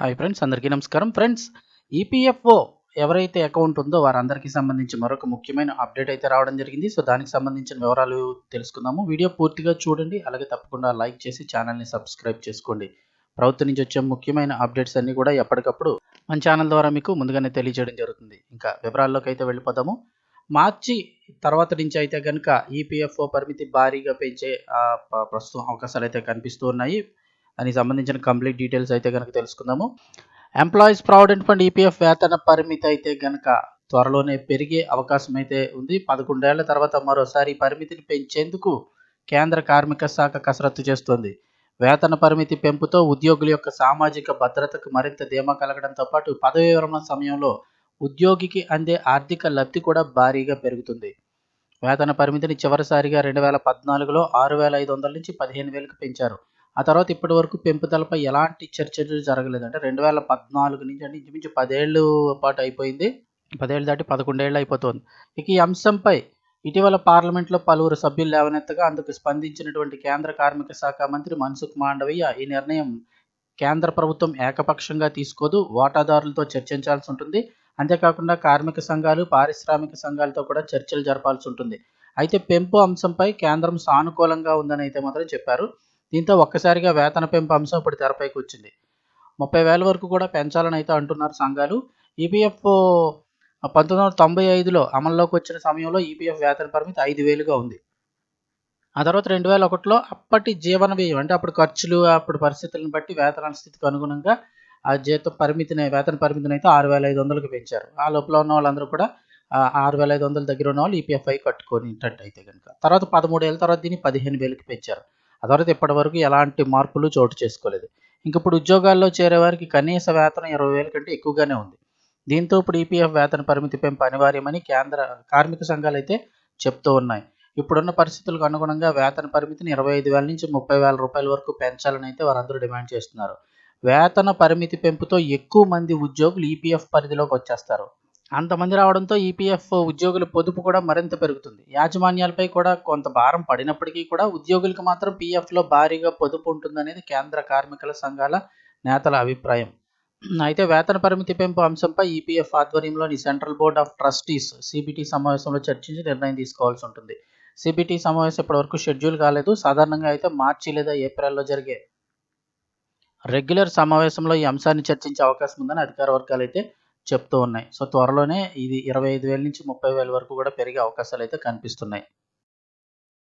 Hi friends, అందరికీ నమస్కారం. Friends, EPFO ఎవరైతే అకౌంట్ ఉందో వారందరికీ సంబంధించి మరొక ముఖ్యమైన అప్డేట్ అయితే రావడం జరిగింది. సో దానికి సంబంధించిన వివరాలు తెలుసుకుందాము. వీడియో పూర్తిగా చూడండి, అలాగే తప్పకుండా లైక్ చేసి ఛానల్ని సబ్స్క్రైబ్ చేసుకోండి. ప్రభుత్వం నుంచి వచ్చే ముఖ్యమైన అప్డేట్స్ అన్నీ కూడా ఎప్పటికప్పుడు మన ఛానల్ ద్వారా మీకు ముందుగానే తెలియజేయడం జరుగుతుంది. ఇంకా వివరాల్లోకి అయితే వెళ్ళిపోదాము. మార్చి తర్వాత నుంచి అయితే కనుక ఈపీఎఫ్ఓ పరిమితి భారీగా పెంచే ప్రస్తుతం అవకాశాలు అయితే కనిపిస్తూ ఉన్నాయి. దానికి సంబంధించిన కంప్లీట్ డీటెయిల్స్ అయితే కనుక తెలుసుకుందాము. ఎంప్లాయీస్ ప్రావిడెంట్ ఫండ్ ఈపీఎఫ్ వేతన పరిమితి అయితే కనుక త్వరలోనే పెరిగే అవకాశం అయితే ఉంది. 11 ఏళ్ల తర్వాత మరోసారి పరిమితిని పెంచేందుకు కేంద్ర కార్మిక శాఖ కసరత్తు చేస్తోంది. వేతన పరిమితి పెంపుతో ఉద్యోగుల యొక్క సామాజిక భద్రతకు మరింత ధీమా కలగడంతో పాటు పదవీ విరమణ సమయంలో ఉద్యోగికి అందే ఆర్థిక లబ్ధి కూడా భారీగా పెరుగుతుంది. వేతన పరిమితిని చివరిసారిగా 2014లో 6,500 నుంచి 15,000కు పెంచారు. ఆ తర్వాత ఇప్పటి వరకు పెంపుదలపై ఎలాంటి చర్చలు జరగలేదు. అంటే 2014 నుంచి అంటే ఇంచుమించు 10 ఏళ్ళు పాటు అయిపోయింది. 10 ఏళ్ళు దాటి 11 ఏళ్ళు అయిపోతుంది. ఇక ఈ అంశంపై ఇటీవల పార్లమెంట్లో పలువురు సభ్యులు లేవనెత్తగా అందుకు స్పందించినటువంటి కేంద్ర కార్మిక శాఖ మంత్రి మన్సుఖ్ మాండవీయ ఈ నిర్ణయం కేంద్ర ప్రభుత్వం ఏకపక్షంగా తీసుకోదు, వాటాదారులతో చర్చించాల్సి ఉంటుంది. అంతేకాకుండా కార్మిక సంఘాలు, పారిశ్రామిక సంఘాలతో కూడా చర్చలు జరపాల్సి ఉంటుంది. అయితే పెంపు అంశంపై కేంద్రం సానుకూలంగా ఉందని అయితే మాత్రం చెప్పారు. దీంతో ఒక్కసారిగా వేతన పెంపు అంశం ఇప్పుడు తెరపైకి వచ్చింది. 30,000 వరకు కూడా పెంచాలని అయితే అంటున్నారు సంఘాలు. ఈపీఎఫ్ 1995లో అమల్లోకి వచ్చిన సమయంలో ఈపీఎఫ్ వేతన పరిమితి 5,000గా ఉంది. ఆ తర్వాత 2001లో అప్పటి జీవన వ్యయం అంటే అప్పుడు ఖర్చులు, అప్పుడు పరిస్థితులను బట్టి వేతనాల స్థితికి అనుగుణంగా ఆ వేతన పరిమితిని అయితే 6,500కి పెంచారు. ఆ లోపల ఉన్న వాళ్ళందరూ కూడా 6,500 దగ్గర ఉన్న వాళ్ళు ఈపీఎఫ్ఐ కట్టుకునేటట్టు అయితే కనుక తర్వాత 13 ఏళ్ళ తర్వాత దీన్ని 15,000కి పెంచారు. ఆ తర్వాత ఇప్పటి వరకు ఎలాంటి మార్పులు చోటు చేసుకోలేదు. ఇప్పుడు ఉద్యోగాల్లో చేరే వారికి కనీస వేతనం 20,000 కంటే ఎక్కువగానే ఉంది. దీంతో ఇప్పుడు ఈపీఎఫ్ వేతన పరిమితి పెంపు అనివార్యమని కేంద్ర కార్మిక సంఘాలు అయితే చెప్తూ ఉన్నాయి. ఇప్పుడున్న పరిస్థితులకు అనుగుణంగా వేతన పరిమితిని 25,000 నుంచి 30,000 రూపాయల వరకు పెంచాలని అయితే వారందరూ డిమాండ్ చేస్తున్నారు. వేతన పరిమితి పెంపుతో ఎక్కువ మంది ఉద్యోగులు ఈపీఎఫ్ పరిధిలోకి వచ్చేస్తారు. అంతమంది రావడంతో ఈపీఎఫ్ ఉద్యోగుల పొదుపు కూడా మరింత పెరుగుతుంది. యాజమాన్యాలపై కూడా కొంత భారం పడినప్పటికీ కూడా ఉద్యోగులకు మాత్రం పీఎఫ్లో భారీగా పొదుపు ఉంటుందనేది కేంద్ర కార్మికుల సంఘాల నేతల అభిప్రాయం. అయితే వేతన పరిమితి పెంపు అంశంపై ఈపీఎఫ్ ఆధ్వర్యంలోని central board of trustees CBT సమావేశంలో చర్చించి నిర్ణయం తీసుకోవాల్సి ఉంటుంది. సిబిటి సమావేశం ఇప్పటివరకు షెడ్యూల్ కాలేదు. సాధారణంగా అయితే మార్చి లేదా ఏప్రిల్లో జరిగే రెగ్యులర్ సమావేశంలో ఈ అంశాన్ని చర్చించే అవకాశం ఉందని అధికార వర్గాలు అయితే చెప్తూ ఉన్నాయి. సో త్వరలోనే ఇది 25,000 నుంచి 30,000 వరకు కూడా పెరిగే అవకాశాలు అయితే కనిపిస్తున్నాయి.